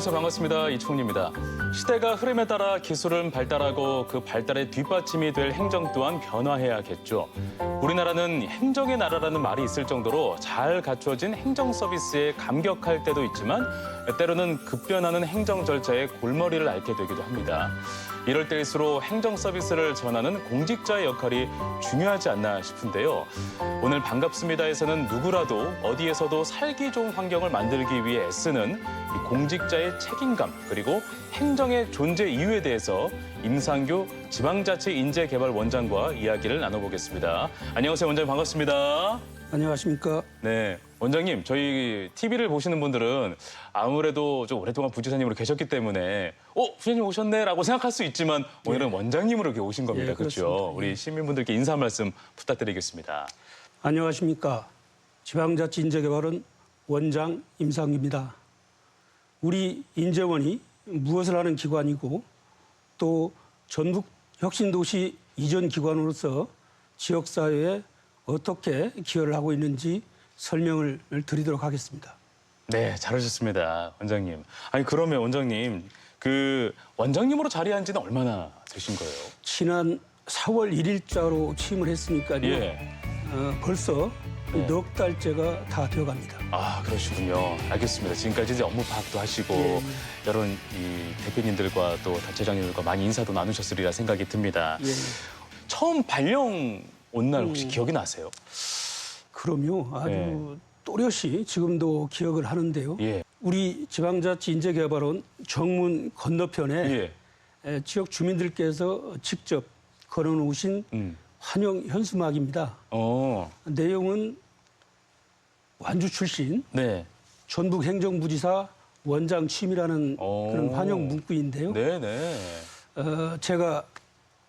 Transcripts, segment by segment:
안녕하세요. 반갑습니다. 이충훈입니다. 시대가 흐름에 따라 기술은 발달하고 그 발달의 뒷받침이 될 행정 또한 변화해야겠죠. 우리나라는 행정의 나라라는 말이 있을 정도로 잘 갖춰진 행정 서비스에 감격할 때도 있지만 때로는 급변하는 행정 절차에 골머리를 앓게 되기도 합니다. 이럴 때일수록 행정 서비스를 전하는 공직자의 역할이 중요하지 않나 싶은데요. 오늘 반갑습니다에서는 누구라도 어디에서도 살기 좋은 환경을 만들기 위해 애쓰는 이 공직자의 책임감 그리고 행정의 존재 이유에 대해서 임상규 지방자치인재개발원장과 이야기를 나눠보겠습니다. 안녕하세요, 원장님 반갑습니다. 안녕하십니까. 네, 원장님 저희 TV를 보시는 분들은 아무래도 좀 오랫동안 부지사님으로 계셨기 때문에 부지사님 오셨네라고 생각할 수 있지만 오늘은 원장님으로 이렇게 오신 겁니다. 그렇죠? 우리 시민분들께 인사 말씀 부탁드리겠습니다. 안녕하십니까. 지방자치인재개발원 원장 임상규입니다. 우리 인재원이 무엇을 하는 기관이고 또 전북 혁신도시 이전 기관으로서 지역사회에 어떻게 기여를 하고 있는지 설명을 드리도록 하겠습니다. 네, 잘하셨습니다, 원장님. 아니 그러면 원장님 그 원장님으로 자리한 지는 얼마나 되신 거예요? 지난 4월 1일자로 취임을 했으니까요. 예. 벌써 넉 달째가 다 되어갑니다. 아, 그러시군요. 알겠습니다. 지금까지 이제 업무 파악도 하시고 여러 이 대표님들과 또 단체장님들과 많이 인사도 나누셨으리라 생각이 듭니다. 예. 처음 발령 온 날 혹시 기억이 나세요? 그럼요. 아주 또렷이 지금도 기억을 하는데요. 예. 우리 지방자치인재개발원 정문 건너편에 지역 주민들께서 직접 걸어놓으신 환영 현수막입니다. 내용은 완주 출신 네. 전북 행정부지사 원장 취임이라는 그런 환영 문구인데요. 네네. 제가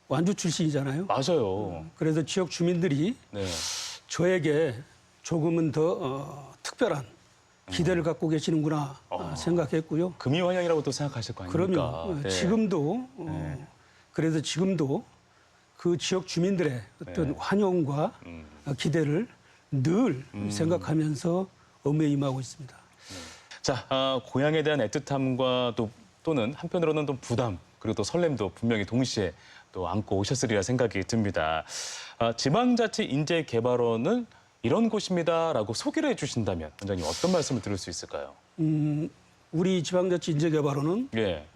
완주 출신이잖아요. 맞아요. 그래서 지역 주민들이 네. 저에게 조금은 더 특별한 기대를 갖고 계시는구나 생각했고요. 금이 환영이라고 또 생각하실 거 아닙니까? 그럼요. 지금도 그래서 지금도 그 지역 주민들의 어떤 환영과 기대를 늘 생각하면서 업무에 임하고 있습니다. 자, 고향에 대한 애틋함과 또는 한편으로는 또 부담 그리고 또 설렘도 분명히 동시에 또 안고 오셨으리라 생각이 듭니다. 지방자치인재개발원은 이런 곳입니다라고 소개를 해주신다면 원장님 어떤 말씀을 들을 수 있을까요? 우리 지방자치인재개발원은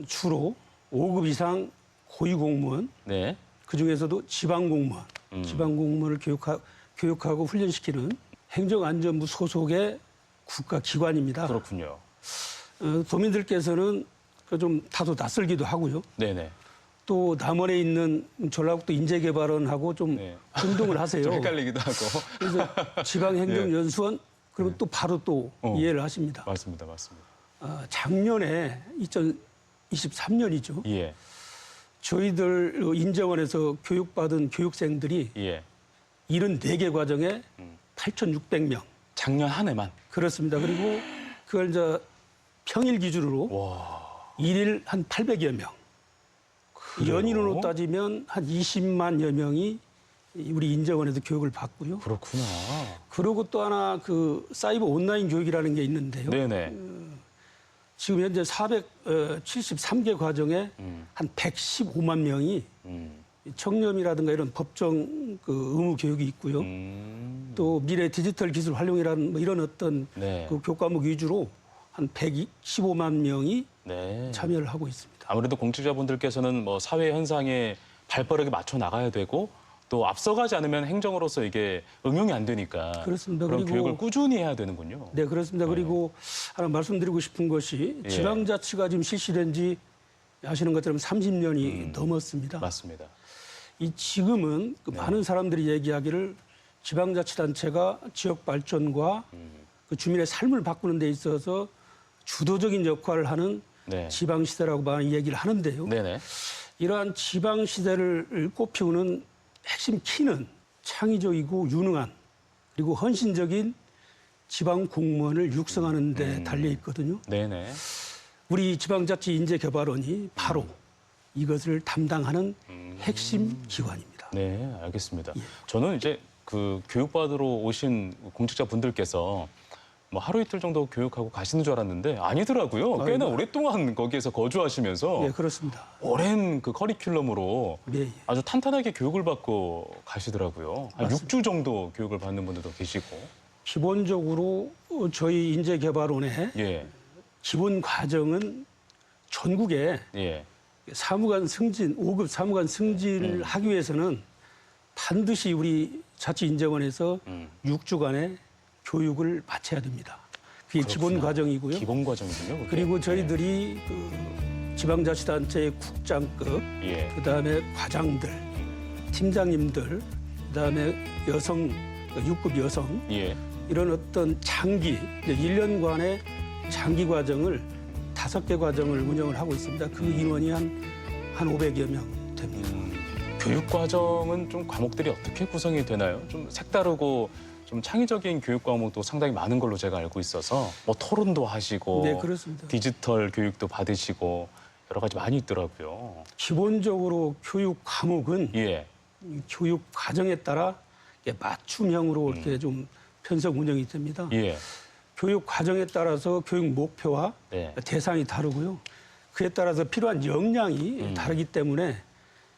주로 5급 이상 고위공무원, 그중에서도 지방공무원, 지방공무원을 교육하고 훈련시키는 행정안전부 소속의 국가기관입니다. 그렇군요. 도민들께서는 좀 다소 낯설기도 하고요. 네네. 또 남원에 있는 전라북도 인재개발원하고 좀 혼동을 하세요. 좀 헷갈리기도 하고. 그래서 지방행정연수원 그리고 또 바로 또 이해를 하십니다. 맞습니다. 작년에 2023년이죠. 저희들 인재원에서 교육받은 교육생들이 74개 과정에 8,600명. 작년 한 해만? 그렇습니다. 그리고 그걸 이제 평일 기준으로 일일 한 800여 명. 그래요? 연인으로 따지면 한 20만여 명이 우리 인재원에서 교육을 받고요. 그렇구나. 그리고 또 하나 그 사이버 온라인 교육이라는 게 있는데요. 네네. 지금 현재 473개 과정에 한 115만 명이 청렴이라든가 이런 법정 그 의무 교육이 있고요. 또 미래 디지털 기술 활용이라는 뭐 이런 어떤 그 교과목 위주로 한 115만 명이 참여를 하고 있습니다. 아무래도 공직자분들께서는 뭐 사회 현상에 발빠르게 맞춰 나가야 되고 또 앞서가지 않으면 행정으로서 이게 응용이 안 되니까 그렇습니다. 그런 그리고 교육을 꾸준히 해야 되는군요. 네, 그렇습니다. 그리고 하나 말씀드리고 싶은 것이 지방자치가 지금 실시된 지 아시는 것처럼 30년이 넘었습니다. 맞습니다. 이 지금은 그 많은 사람들이 얘기하기를 지방자치단체가 지역 발전과 그 주민의 삶을 바꾸는 데 있어서 주도적인 역할을 하는 지방시대라고 많이 얘기를 하는데요. 이러한 지방시대를 꽃피우는 핵심 키는 창의적이고 유능한 그리고 헌신적인 지방공무원을 육성하는 데 달려 있거든요. 우리 지방자치인재개발원이 바로 이것을 담당하는 핵심 기관입니다. 네, 알겠습니다. 저는 이제 그 교육받으러 오신 공직자분들께서 뭐 하루 이틀 정도 교육하고 가시는 줄 알았는데 아니더라고요. 꽤나 아이고. 오랫동안 거기에서 거주하시면서 예, 그렇습니다. 오랜 그 커리큘럼으로 예, 예. 아주 탄탄하게 교육을 받고 가시더라고요. 한 맞습니다. 6주 정도 교육을 받는 분들도 계시고. 기본적으로 저희 인재개발원의 예, 기본 과정은 전국에 예. 사무관 승진, 5급 사무관 승진을 하기 위해서는 반드시 우리 자치인재원에서 6주간의 교육을 마쳐야 됩니다. 그게 기본 그렇구나. 과정이고요. 기본 과정이군요. 그게. 그리고 저희들이 그 지방자치단체의 국장급, 예. 그다음에 과장들, 팀장님들, 그다음에 여성, 6급 여성 예. 이런 어떤 장기, 1년간의 장기 과정을 5개 과정을 운영을 하고 있습니다. 그 인원이 한 500여 명 됩니다. 교육 과정은 좀 과목들이 어떻게 구성이 되나요? 좀 색다르고 좀 창의적인 교육 과목도 상당히 많은 걸로 제가 알고 있어서 뭐 토론도 하시고 네, 그렇습니다. 디지털 교육도 받으시고 여러 가지 많이 있더라고요. 기본적으로 교육 과목은 예. 이 교육 과정에 따라 이렇게 맞춤형으로 이렇게 좀 편성 운영이 됩니다. 예. 교육 과정에 따라서 교육 목표와 네. 대상이 다르고요. 그에 따라서 필요한 역량이 다르기 때문에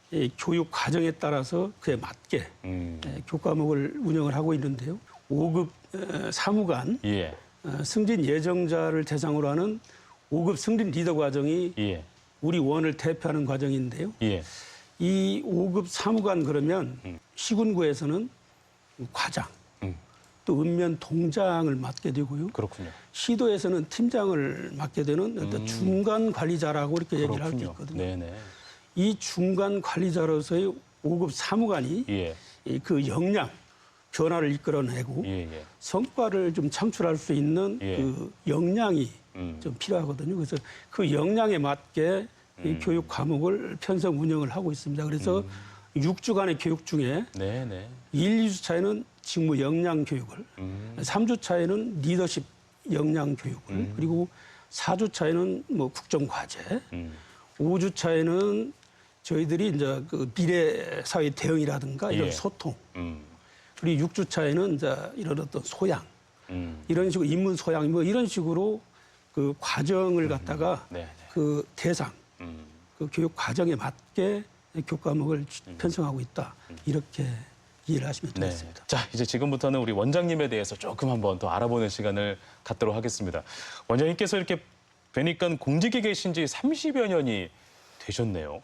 이 교육 과정에 따라서 그에 맞게 교과목을 운영을 하고 있는데요. 5급 사무관 예. 승진 예정자를 대상으로 하는 5급 승진 리더 과정이 예. 우리 원을 대표하는 과정인데요. 예. 이 5급 사무관 그러면 시군구에서는 과장, 또 읍면 동장을 맡게 되고요. 그렇군요. 시도에서는 팀장을 맡게 되는 어떤 중간 관리자라고 이렇게 얘기를 할 수 그렇군요. 있거든요. 네네. 이 중간 관리자로서의 5급 사무관이 예. 이 그 역량, 변화를 이끌어내고 예. 예. 성과를 좀 창출할 수 있는 예. 그 역량이 좀 필요하거든요. 그래서 그 역량에 맞게 이 교육 과목을 편성 운영을 하고 있습니다. 그래서 6주간의 교육 중에 네네. 1, 2주 차에는 직무 역량 교육을, 3주 차에는 리더십 역량 교육을, 그리고 4주 차에는 뭐 국정 과제, 5주 차에는 저희들이 이제 그 미래 사회 대응이라든가 이런 예. 소통, 음. 그리고 6주 차에는 이제 이런 어떤 소양, 음. 이런 식으로 인문 소양, 뭐 이런 식으로 그 과정을 갖다가 네네. 그 대상, 그 교육 과정에 맞게 교과목을 편성하고 있다. 이렇게 이해를 하시면 네. 되겠습니다. 자, 이제 지금부터는 우리 원장님에 대해서 조금 한번 더 알아보는 시간을 갖도록 하겠습니다. 원장님께서 이렇게 뵈니까 공직에 계신 지 30여 년이 되셨네요.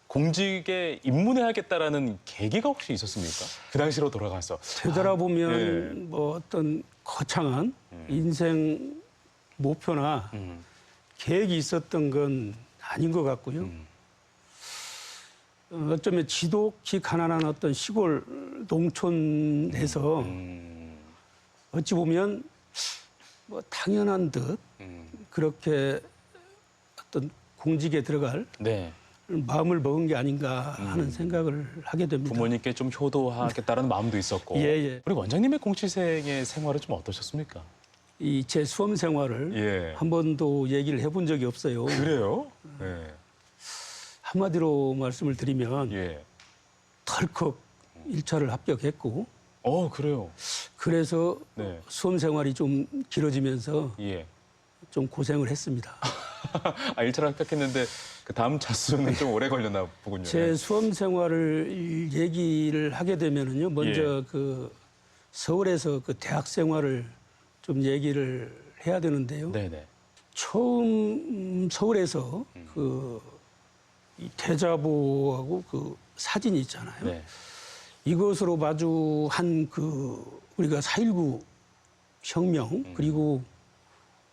공직에 입문해야겠다라는 계기가 혹시 있었습니까? 그 당시로 돌아가서. 되돌아보면 예. 뭐 어떤 거창한 인생 목표나 계획이 있었던 건 아닌 것 같고요. 어쩌면 지독히 가난한 어떤 시골 농촌에서 어찌 보면 뭐 당연한 듯 그렇게 어떤 공직에 들어갈 네. 마음을 먹은 게 아닌가 하는 생각을 하게 됩니다. 부모님께 좀 효도하겠다라는 마음도 있었고. 예, 예. 우리 원장님의 공직생의 생활은 좀 어떠셨습니까? 이 제 수험 생활을 예. 한 번도 얘기를 해본 적이 없어요. 그래요? 예. 한마디로 말씀을 드리면 예. 덜컥 1차를 합격했고 그래요. 그래서 네. 수험 생활이 좀 길어지면서 예. 좀 고생을 했습니다. 1차를 합격했는데 그 다음 차수는 좀 오래 걸렸나 보군요. 제 수험 생활을 얘기를 하게 되면은요. 먼저 예. 그 서울에서 그 대학 생활을 좀 얘기를 해야 되는데요. 네네. 처음 서울에서 그 이 대자보하고 그 사진이 있잖아요. 네. 이것으로 마주한 그 우리가 4.19 혁명 그리고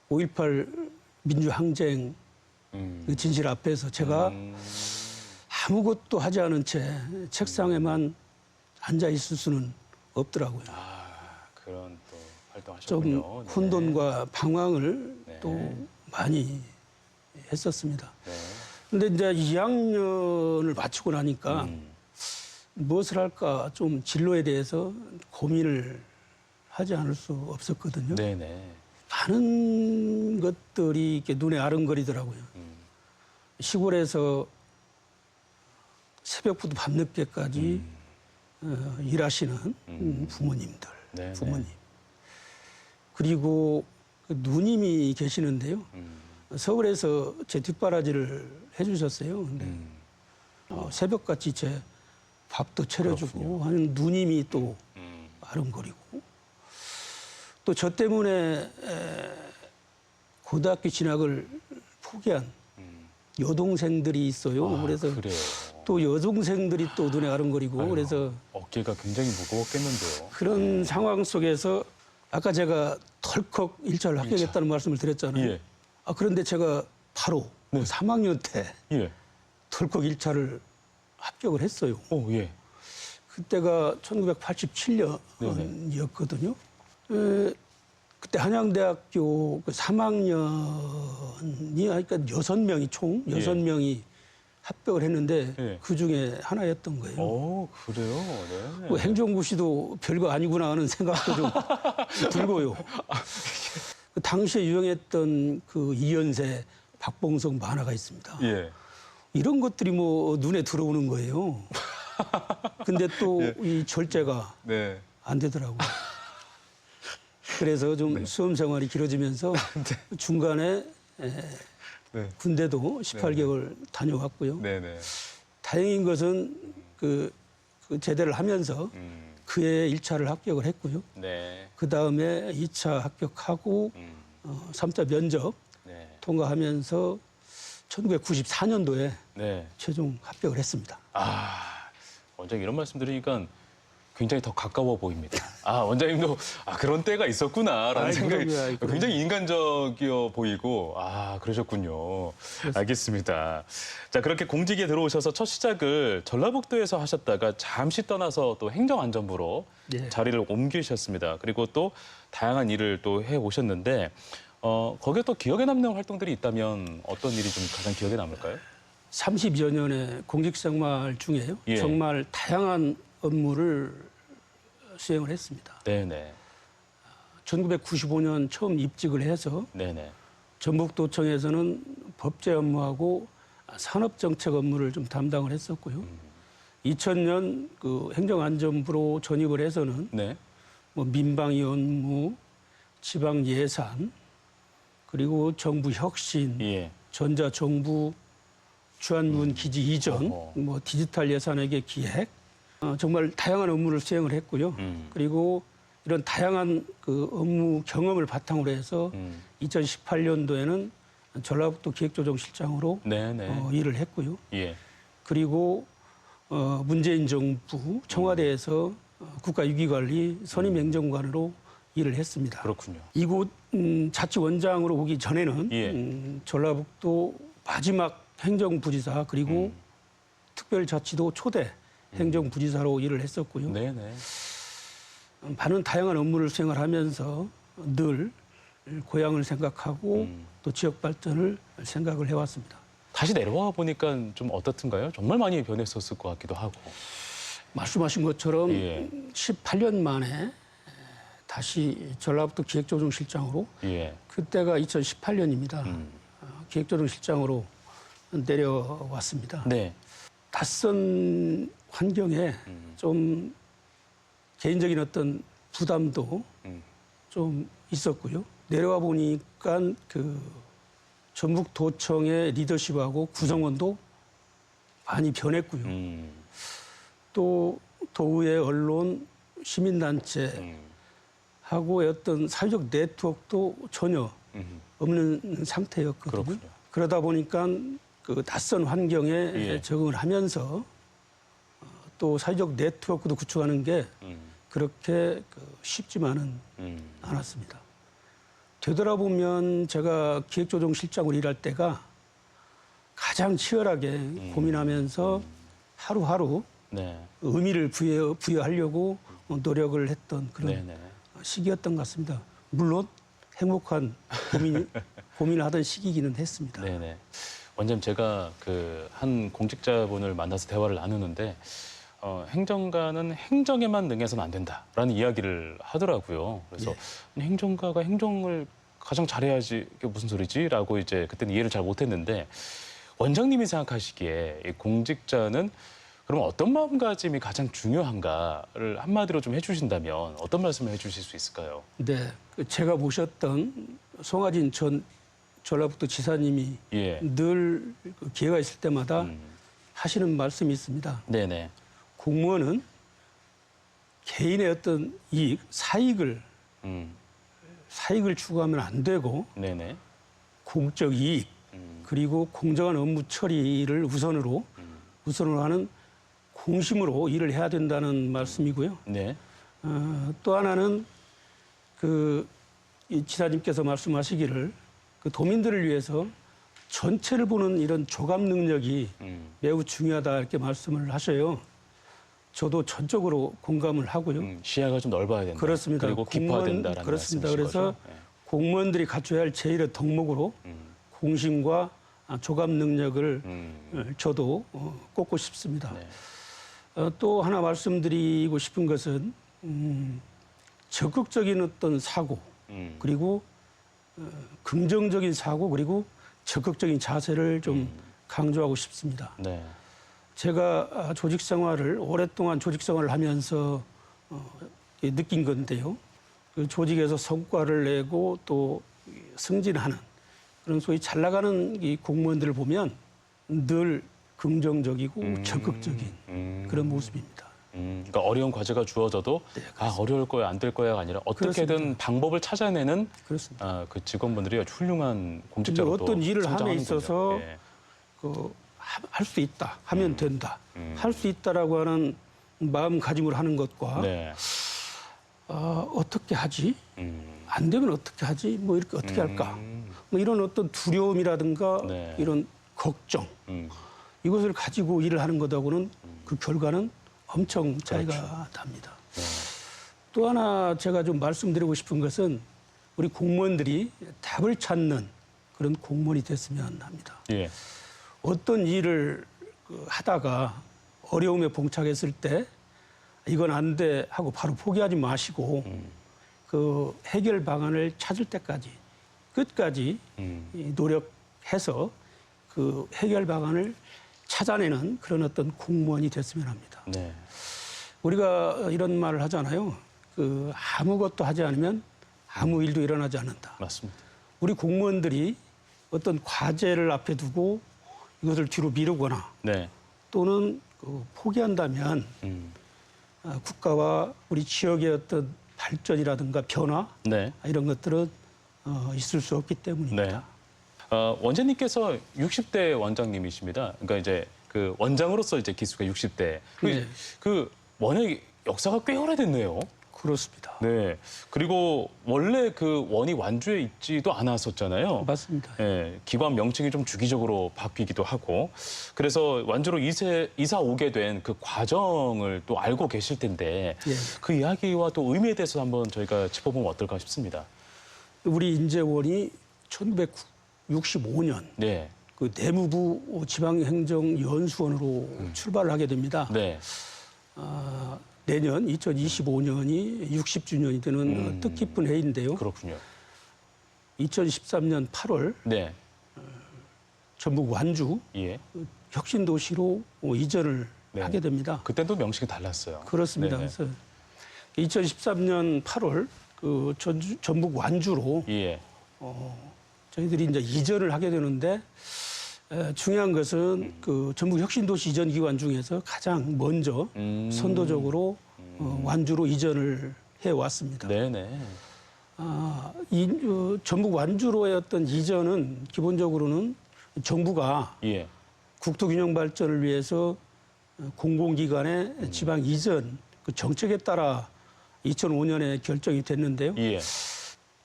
5.18 민주항쟁 그 진실 앞에서 제가 아무것도 하지 않은 채 책상에만 앉아 있을 수는 없더라고요. 그런 또 좀 활동하셨군요. 혼돈과 방황을 네. 또 많이 했었습니다. 네. 근데 이제 2학년을 마치고 나니까 무엇을 할까 좀 진로에 대해서 고민을 하지 않을 수 없었거든요. 네네. 많은 것들이 이렇게 눈에 아른거리더라고요. 시골에서 새벽부터 그리고 그 누님이 계시는데요. 서울에서 제 뒷바라지를 해주셨어요. 근데 새벽같이 제 밥도 차려주고 하는 누님이 또 아른거리고 또 저 때문에 고등학교 진학을 포기한 여동생들이 있어요. 그래서 그래요. 또 여동생들이 또 눈에 아른거리고 아이고, 그래서 어깨가 굉장히 무거웠겠는데요. 그런 상황 속에서 아까 제가 덜컥 일차를 합격했다는 말씀을 드렸잖아요. 예. 그런데 제가 바로 네. 3학년 때 예. 덜컥 일차를 합격을 했어요. 예. 그때가 1987년이었거든요. 그때 한양대학교 그 3학년이 그러니까 6명이 총 6명이 합격을 했는데 예. 그중에 하나였던 거예요. 그래요? 네. 뭐 행정고시도 별거 아니구나 하는 생각도 좀 들고요. 그 당시에 유행했던 그 이연세, 박봉성 만화가 있습니다. 예. 이런 것들이 뭐 눈에 들어오는 거예요. 근데 또 이 절제가 네. 안 되더라고요. 그래서 좀 수험 생활이 길어지면서 중간에 네. 군대도 18개월 다녀왔고요. 네네. 다행인 것은 그 제대를 하면서 그해 1차를 합격을 했고요. 네. 그 다음에 2차 합격하고 3차 면접 네. 통과하면서 1994년도에 네. 최종 합격을 했습니다. 원장님 이런 말씀 들으니까 굉장히 더 가까워 보입니다. 원장님도 그런 때가 있었구나라는 생각이 그럼요. 굉장히 인간적이어 보이고 그러셨군요. 알겠습니다. 자, 그렇게 공직에 들어오셔서 첫 시작을 전라북도에서 하셨다가 잠시 떠나서 또 행정안전부로 예. 자리를 옮기셨습니다. 그리고 또 다양한 일을 또 해 오셨는데 거기에 또 기억에 남는 활동들이 있다면 어떤 일이 좀 가장 기억에 남을까요? 30여 년의 공직생활 중에요. 예. 정말 다양한 업무를 수행을 했습니다. 네네. 1995년 처음 입직을 해서 네네. 전북도청에서는 법제 업무하고 산업정책 업무를 좀 담당을 했었고요. 2000년 그 행정안전부로 전입을 해서는 네. 뭐 민방위 업무, 지방 예산, 그리고 정부 혁신, 예. 전자정부, 주한문 기지 이전, 어허. 뭐 디지털 예산에게 기획, 정말 다양한 업무를 수행을 했고요. 그리고 이런 다양한 그 업무 경험을 바탕으로 해서 2018년도에는 전라북도 기획조정실장으로 네네. 일을 했고요. 예. 그리고 문재인 정부 청와대에서 국가유기관리 선임행정관으로 일을 했습니다. 그렇군요. 이곳 자치원장으로 오기 전에는 예. 전라북도 마지막 행정부지사 그리고 특별자치도 초대 행정부지사로 일을 했었고요. 네네. 많은 다양한 업무를 수행을 하면서 늘 고향을 생각하고 또 지역 발전을 생각을 해왔습니다. 다시 내려와 보니까 좀 어떻든가요? 정말 많이 변했었을 것 같기도 하고. 말씀하신 것처럼 예. 18년 만에 다시 전라북도 기획조정실장으로 예. 그때가 2018년입니다. 기획조정실장으로 내려왔습니다. 네. 낯선 환경에 좀 개인적인 어떤 부담도 좀 있었고요. 내려와 보니까 그 전북도청의 리더십하고 구성원도 많이 변했고요. 또 도의회 언론, 시민단체 하고의 어떤 사회적 네트워크도 전혀 없는 상태였거든요. 그렇군요. 그러다 보니까 그 낯선 환경에 예. 적응을 하면서 또 사회적 네트워크도 구축하는 게 그렇게 쉽지만은 않았습니다. 되돌아보면 제가 기획조정실장으로 일할 때가 가장 치열하게 고민하면서 하루하루 네. 의미를 부여하려고 노력을 했던 그런 네네. 시기였던 것 같습니다. 물론 행복한 고민을 하던 시기이기는 했습니다. 네네. 원장님 제가 그 한 공직자분을 만나서 대화를 나누는데 행정가는 행정에만 능해서는 안 된다라는 이야기를 하더라고요. 그래서 행정가가 행정을 가장 잘해야지 이게 무슨 소리지라고 이제 그때는 이해를 잘 못했는데 원장님이 생각하시기에 이 공직자는 그럼 어떤 마음가짐이 가장 중요한가를 한마디로 좀 해주신다면 어떤 말씀을 해주실 수 있을까요? 네, 제가 모셨던 송하진 전 전라북도 지사님이 예. 늘 기회가 있을 때마다 하시는 말씀이 있습니다. 네네. 공무원은 개인의 어떤 이익, 사익을 추구하면 안 되고 네네. 공적 이익 그리고 공정한 업무 처리를 우선으로 하는 공심으로 일을 해야 된다는 말씀이고요. 네. 또 하나는 이 지사님께서 말씀하시기를 그 도민들을 위해서 전체를 보는 이런 조감 능력이 매우 중요하다 이렇게 말씀을 하셔요. 저도 전적으로 공감을 하고요. 시야가 좀 넓어야 된다. 그렇습니다. 그리고 깊어야된다라는 그렇습니다. 말씀이신 그래서 거죠? 네. 공무원들이 갖춰야 할 제1의 덕목으로 공심과 조감 능력을 저도 꼽고 싶습니다. 네. 또 하나 말씀드리고 싶은 것은 적극적인 어떤 사고 그리고 긍정적인 사고 그리고 적극적인 자세를 좀 강조하고 싶습니다. 네. 제가 조직 생활을 오랫동안 조직 생활을 하면서 느낀 건데요. 그 조직에서 성과를 내고 또 승진하는 그런 소위 잘 나가는 이 공무원들을 보면 늘 긍정적이고 적극적인 그런 모습입니다. 그러니까 어려운 과제가 주어져도 네, 어려울 거야 안 될 거야가 아니라 어떻게든 그렇습니다. 방법을 찾아내는 그렇습니다. 그 직원분들이 훌륭한 근데 공직자로 어떤 일을 함에 성장하는군요. 있어서 예. 할 수 있다, 하면 된다, 할 수 있다라고 하는 마음가짐으로 하는 것과 네. 어떻게 하지? 음. 안 되면 어떻게 하지? 뭐 이렇게 어떻게 할까? 뭐 이런 어떤 두려움이라든가 네. 이런 걱정 음. 이것을 가지고 일을 하는 것하고는 그 결과는 엄청 차이가 그렇죠. 납니다. 네. 또 하나 제가 좀 말씀드리고 싶은 것은 우리 공무원들이 답을 찾는 그런 공무원이 됐으면 합니다. 예. 어떤 일을 하다가 어려움에 봉착했을 때 이건 안 돼 하고 바로 포기하지 마시고 그 해결 방안을 찾을 때까지 끝까지 이 노력해서 그 해결 방안을 찾아내는 그런 어떤 공무원이 됐으면 합니다. 네. 우리가 이런 말을 하잖아요. 아무것도 하지 않으면 아무 일도 일어나지 않는다. 맞습니다. 우리 공무원들이 어떤 과제를 앞에 두고 이것을 뒤로 미루거나 네. 또는 포기한다면 국가와 우리 지역의 어떤 발전이라든가 변화 네. 이런 것들은 있을 수 없기 네. 때문입니다. 원장님께서 60대 원장님이십니다. 그러니까 이제 그 원장으로서 이제 기수가 60대. 네. 그 원의 역사가 꽤 오래됐네요. 그렇습니다. 네. 그리고 원래 그 원이 완주에 있지도 않았었잖아요. 맞습니다. 예, 기관 명칭이 좀 주기적으로 바뀌기도 하고 그래서 완주로 이사 오게 된 그 과정을 또 알고 계실 텐데 예. 그 이야기와 또 의미에 대해서 한번 저희가 짚어보면 어떨까 싶습니다. 우리 인재원이 1965년 네, 그 내무부 지방행정연수원으로 출발을 하게 됩니다. 네, 내년 2025년이 60주년이 되는 뜻깊은 해인데요. 그렇군요. 2013년 8월 네, 전북 완주 예, 혁신도시로 이전을 네. 하게 됩니다. 그때도 명칭이 달랐어요. 그렇습니다. 네네. 그래서 2013년 8월 그 전북 완주로 예, 저희들이 이제 이전을 하게 되는데 중요한 것은 그 전북 혁신도시 이전 기관 중에서 가장 먼저 선도적으로 완주로 이전을 해 왔습니다. 네네, 전북 완주로의 어떤 이전은 기본적으로는 정부가 예, 국토균형 발전을 위해서 공공기관의 지방 이전 그 정책에 따라 2005년에 결정이 됐는데요. 예,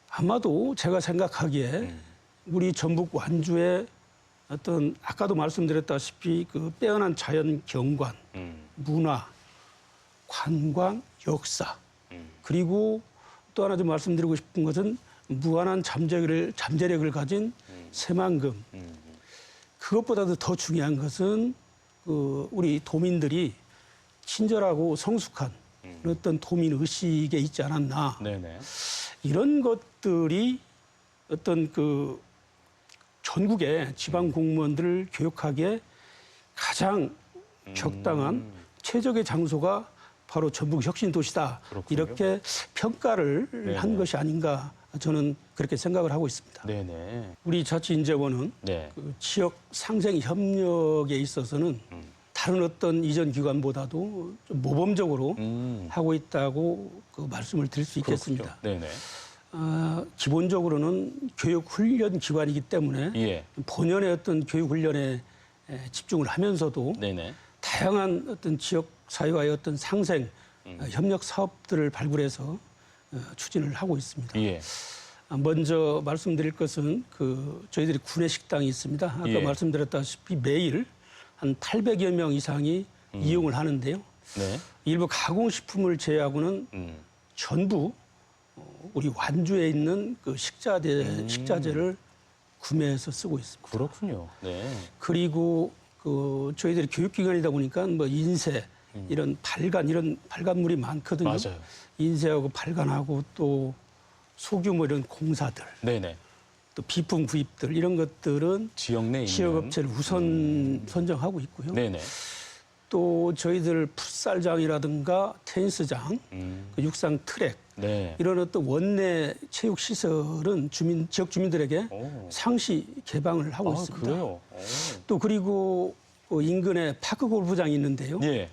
아마도 제가 생각하기에 우리 전북 완주의 어떤 아까도 말씀드렸다시피 그 빼어난 자연 경관, 문화, 관광, 역사 그리고 또 하나 좀 말씀드리고 싶은 것은 무한한 잠재력을 가진 새만금. 그것보다도 더 중요한 것은 우리 도민들이 친절하고 성숙한 어떤 도민 의식에 있지 않았나. 네네, 이런 것들이 어떤 전국의 지방 공무원들을 교육하기에 가장 적당한 최적의 장소가 바로 전북 혁신 도시다. 그렇군요. 이렇게 평가를 네네. 한 것이 아닌가 저는 그렇게 생각을 하고 있습니다. 네네. 우리 자치인재원은 네. 그 지역 상생 협력에 있어서는 다른 어떤 이전 기관보다도 좀 모범적으로 하고 있다고 그 말씀을 드릴 수 있겠습니다. 네네. 기본적으로는 교육 훈련 기관이기 때문에 예. 본연의 어떤 교육 훈련에 집중을 하면서도 네네. 다양한 어떤 지역 사회와의 어떤 상생 협력 사업들을 발굴해서 추진을 하고 있습니다. 예. 먼저 말씀드릴 것은 그 저희들이 구내 식당이 있습니다. 아까 예. 말씀드렸다시피 매일 한 800여 명 이상이 이용을 하는데요. 네. 일부 가공식품을 제외하고는 전부 우리 완주에 있는 그 식자재를 구매해서 쓰고 있습니다. 그렇군요. 네. 그리고 그 저희들이 교육기관이다 보니까 뭐 인쇄 이런 이런 발간물이 많거든요. 맞아요. 인쇄하고 발간하고 또 소규모 이런 공사들, 네네. 또 비품 구입들 이런 것들은 지역 내에 있는. 지역업체를 우선 선정하고 있고요. 네네. 또 저희들 풋살장이라든가 테니스장, 그 육상 트랙 네. 이런 어떤 원내 체육 시설은 지역 주민들에게 오. 상시 개방을 하고 아, 있습니다. 그래요? 오. 또 그리고 그 인근에 파크 골프장이 있는데요. 예.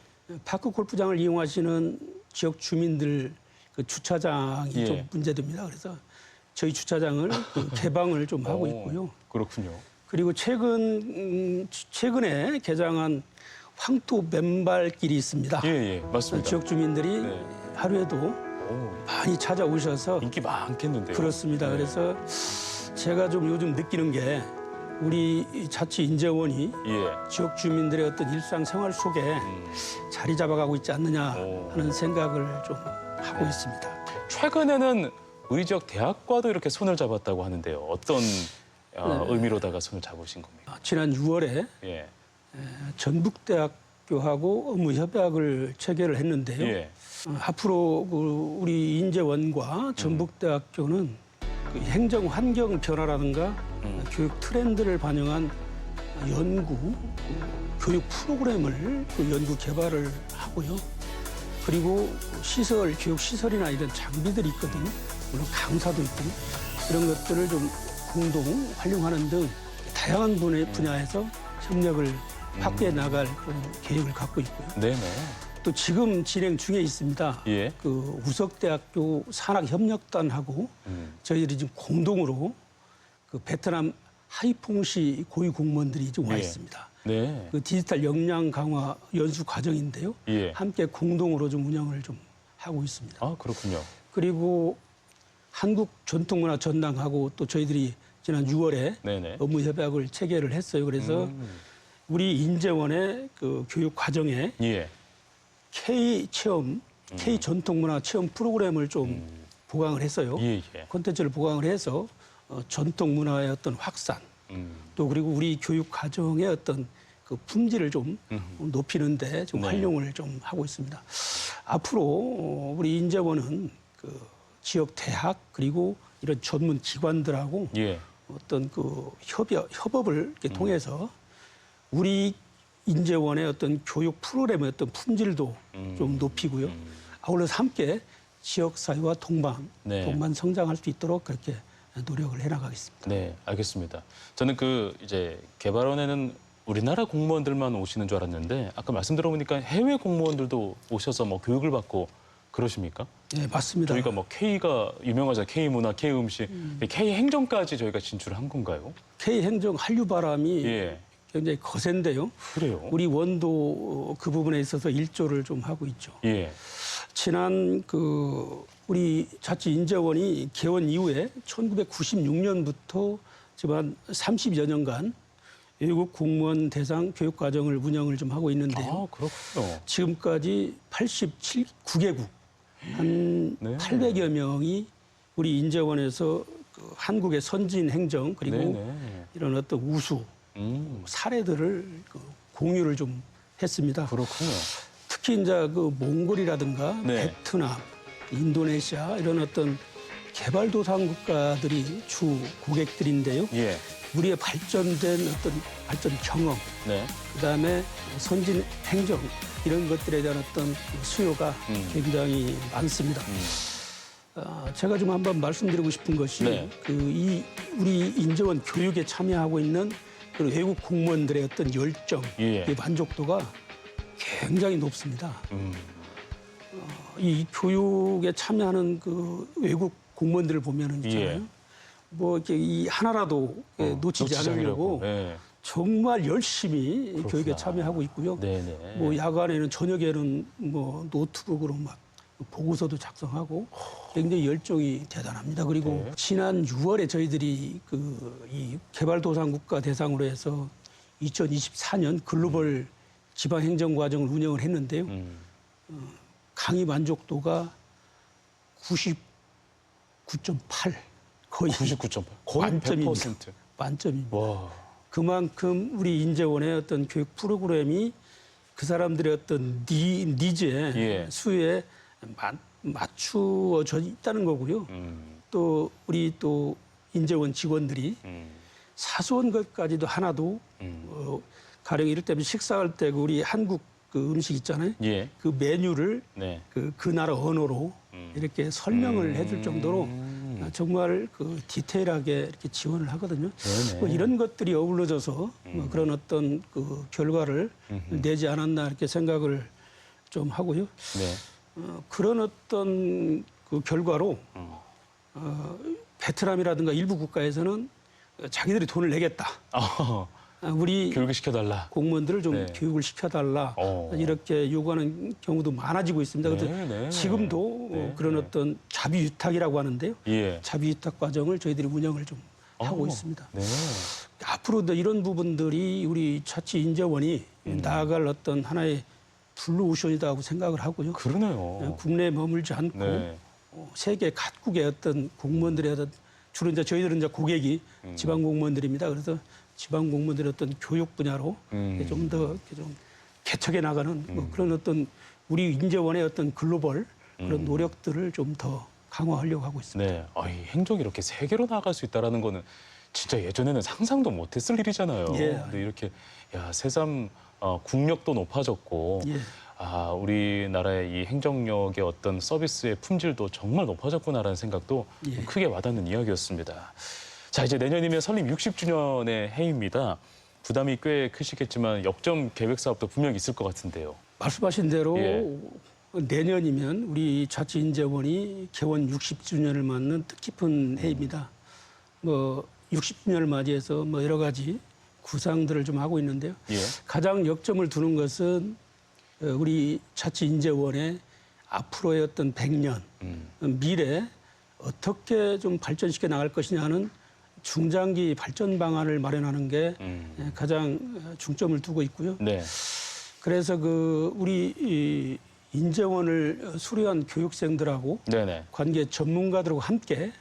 파크 골프장을 이용하시는 지역 주민들 그 주차장이 예. 좀 문제됩니다. 그래서 저희 주차장을 그 개방을 좀 하고 오, 있고요. 그렇군요. 그리고 최근에 개장한 황토 맨발길이 있습니다. 예, 예. 맞습니다. 지역 주민들이 네. 하루에도 오, 많이 찾아오셔서 인기 많겠는데요. 그렇습니다. 네. 그래서 제가 좀 요즘 느끼는 게 우리 자치인재원이 예. 지역 주민들의 어떤 일상생활 속에 자리 잡아가고 있지 않느냐 오. 하는 생각을 좀 하고 있습니다. 최근에는 우리 지역 대학과도 이렇게 손을 잡았다고 하는데요. 어떤 의미로다가 손을 잡으신 겁니까? 지난 6월에 예. 전북대학교하고 업무 협약을 체결을 했는데요. 예. 앞으로 그 우리 인재원과 전북대학교는 그 행정 환경 변화라든가 교육 트렌드를 반영한 연구, 교육 프로그램을 그 연구 개발을 하고요. 그리고 교육 시설이나 이런 장비들이 있거든요. 물론 강사도 있고 이런 것들을 좀 공동 활용하는 등 다양한 분야에서 협력을 확대해 나갈 그런 계획을 갖고 있고요. 네네. 또 지금 진행 중에 있습니다. 예. 그 우석대학교 산학협력단하고 저희들이 지금 공동으로 그 베트남 하이퐁시 고위 공무원들이 지금 와 예. 있습니다. 네. 그 디지털 역량 강화 연수 과정인데요. 예. 함께 공동으로 좀 운영을 좀 하고 있습니다. 아, 그렇군요. 그리고 한국 전통문화 전당하고 또 저희들이 지난 6월에 네네. 업무 협약을 체결을 했어요. 그래서 우리 인재원의 그 교육 과정에 예. K 체험, K 전통문화 체험 프로그램을 좀 보강을 했어요. 예, 예. 콘텐츠를 보강을 해서 전통문화의 어떤 확산, 또 그리고 우리 교육 과정의 어떤 그 품질을 좀 높이는데 좀 네. 활용을 좀 하고 있습니다. 앞으로 우리 인재원은 그 지역 대학 그리고 이런 전문 기관들하고 예. 어떤 그 협업을 이렇게 통해서 우리 인재원의 어떤 교육 프로그램의 어떤 품질도 좀 높이고요. 아울러서 함께 지역 사회와 네. 동반 성장할 수 있도록 그렇게 노력을 해나가겠습니다. 네, 알겠습니다. 저는 그 이제 개발원에는 우리나라 공무원들만 오시는 줄 알았는데 아까 말씀 들어보니까 해외 공무원들도 오셔서 뭐 교육을 받고 그러십니까? 네, 맞습니다. 저희가 뭐 K가 유명하죠. K 문화, K 음식, K 행정까지 저희가 진출을 한 건가요? K 행정 한류 바람이 예. 굉장히 거센데요. 그래요? 우리 원도 그 부분에 있어서 일조를 좀 하고 있죠. 예. 지난 그 우리 자치인재원이 개원 이후에 1996년부터 지금 한 30여 년간 외국 공무원 대상 교육 과정을 운영을 좀 하고 있는데요. 아, 그렇군요. 지금까지 89개국 한 네. 800여 명이 우리 인재원에서 그 한국의 선진 행정 그리고 네네. 이런 어떤 우수 사례들을 그 공유를 좀 했습니다. 그렇군요. 특히 이제 그 몽골이라든가 네. 베트남, 인도네시아 이런 어떤 개발도상 국가들이 주 고객들인데요. 예. 우리의 발전된 어떤 발전 경험, 네. 그다음에 선진 행정 이런 것들에 대한 어떤 수요가 굉장히 많습니다. 제가 좀 한번 말씀드리고 싶은 것이 네. 우리 인재원 교육에 참여하고 있는 그 외국 공무원들의 어떤 열정, 예. 이 만족도가 굉장히 높습니다. 이 교육에 참여하는 그 외국 공무원들을 보면은 있잖아요. 예. 뭐 이렇게 이 하나라도 놓치지 않으려고 네. 정말 열심히 그렇구나. 교육에 참여하고 있고요. 네네. 뭐 야간에는 저녁에는 뭐 노트북으로 막 보고서도 작성하고 굉장히 열정이 대단합니다. 그리고 네. 지난 6월에 저희들이 이 개발도상국가 대상으로 해서 2024년 글로벌 지방행정과정을 운영을 했는데요. 강의 만족도가 99.8 거의 99.8. 거의 만점입니다. 100%. 만점입니다. 와. 그만큼 우리 인재원의 어떤 교육 프로그램이 그 사람들의 어떤 니즈에 예. 수요에 맞추어져 있다는 거고요. 또 우리 또 인재원 직원들이 사소한 것까지도 하나도 가령 이럴 때면 식사할 때 그 우리 한국 그 음식 있잖아요. 예. 그 메뉴를 네. 그 나라 언어로 이렇게 설명을 해줄 정도로 정말 그 디테일하게 이렇게 지원을 하거든요. 네네. 뭐 이런 것들이 어우러져서 뭐 그런 어떤 그 결과를 내지 않았나 이렇게 생각을 좀 하고요. 네. 그런 어떤 그 결과로 베트남이라든가 일부 국가에서는 자기들이 돈을 내겠다. 우리 교육을 시켜달라. 공무원들을 좀 네. 교육을 시켜달라 이렇게 요구하는 경우도 많아지고 있습니다. 그래서 네. 지금도 네. 그런 어떤 자비위탁이라고 하는데요. 예. 자비위탁 과정을 저희들이 운영을 좀 하고 있습니다. 네. 앞으로도 이런 부분들이 우리 자치 인재원이 나아갈 어떤 하나의 블루오션이라고 생각을 하고요. 그러네요. 국내에 머물지 않고 네. 세계 각국의 어떤 공무원들의 어떤 주로 이제 저희들은 이제 고객이 지방 공무원들입니다. 그래서 지방 공무원들의 어떤 교육 분야로 좀 더 좀 개척해 나가는 뭐 그런 어떤 우리 인재원의 어떤 글로벌 그런 노력들을 좀 더 강화하려고 하고 있습니다. 네. 이 행정이 이렇게 세계로 나갈 수 있다라는 거는 진짜 예전에는 상상도 못했을 일이잖아요. 예. 근데 이렇게 새삼 국력도 높아졌고 예. 우리나라의 이 행정력의 어떤 서비스의 품질도 정말 높아졌구나라는 생각도 예. 크게 와닿는 이야기였습니다. 자, 이제 내년이면 설립 60주년의 해입니다. 부담이 꽤 크시겠지만 역점 계획 사업도 분명히 있을 것 같은데요. 말씀하신 대로 예. 내년이면 우리 자치인재원이 개원 60주년을 맞는 뜻깊은 해입니다. 뭐 60주년을 맞이해서 뭐 여러 가지 구상들을 좀 하고 있는데요. 예. 가장 역점을 두는 것은 우리 자치인재원의 앞으로의 어떤 100년 미래 어떻게 좀 발전시켜 나갈 것이냐는 중장기 발전 방안을 마련하는 게 가장 중점을 두고 있고요. 네. 그래서 우리 이 인재원을 수료한 교육생들하고 네네. 관계 전문가들하고 함께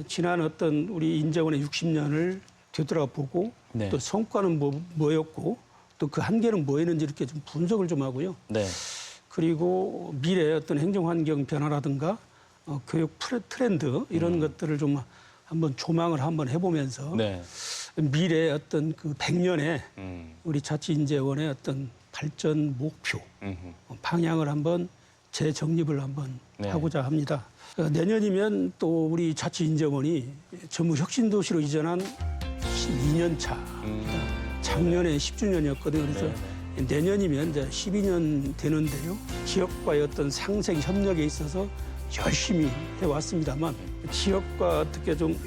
지난 어떤 우리 인재원의 60년을 되돌아보고 네. 또 성과는 뭐였고 또 그 한계는 뭐였는지 이렇게 좀 분석을 좀 하고요. 네. 그리고 미래의 어떤 행정환경 변화라든가 교육 트렌드 이런 것들을 좀 한번 조망을 한번 해보면서 네. 미래의 어떤 그 100년에 우리 자치인재원의 어떤 발전 목표 방향을 한번 재정립을 한번 네. 하고자 합니다. 내년이면 또 우리 자치인재원이 전북 혁신도시로 이전한 12년 차. 작년에 10주년이었거든요. 그래서 내년이면 이제 12년 되는데요. 지역과의 어떤 상생 협력에 있어서 열심히 해왔습니다만 지역과 어떻게 좀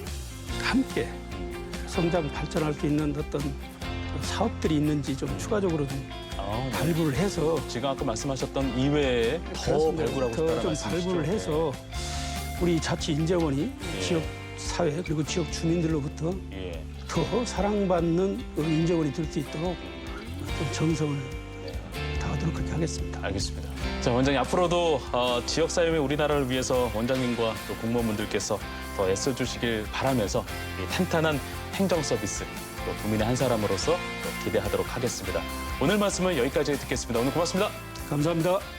함께 성장 발전할 수 있는 어떤 사업들이 있는지 좀 추가적으로 좀 네. 발굴을 해서 지금 아까 말씀하셨던 이외에 더 발굴하고 싶다는 더좀 말씀이시죠? 발굴을 해서 우리 자치 인재원이 예. 지역 사회 그리고 지역 주민들로부터 예. 더 사랑받는 인재원이 될 수 있도록 좀 정성을 다하도록 그렇게 하겠습니다. 알겠습니다. 자, 원장님 앞으로도 지역 사회의 우리나라를 위해서 원장님과 또 공무원분들께서 더 애써주시길 바라면서 이 탄탄한 행정 서비스 또 국민의 한 사람으로서 또 기대하도록 하겠습니다. 오늘 말씀은 여기까지 듣겠습니다. 오늘 고맙습니다. 감사합니다.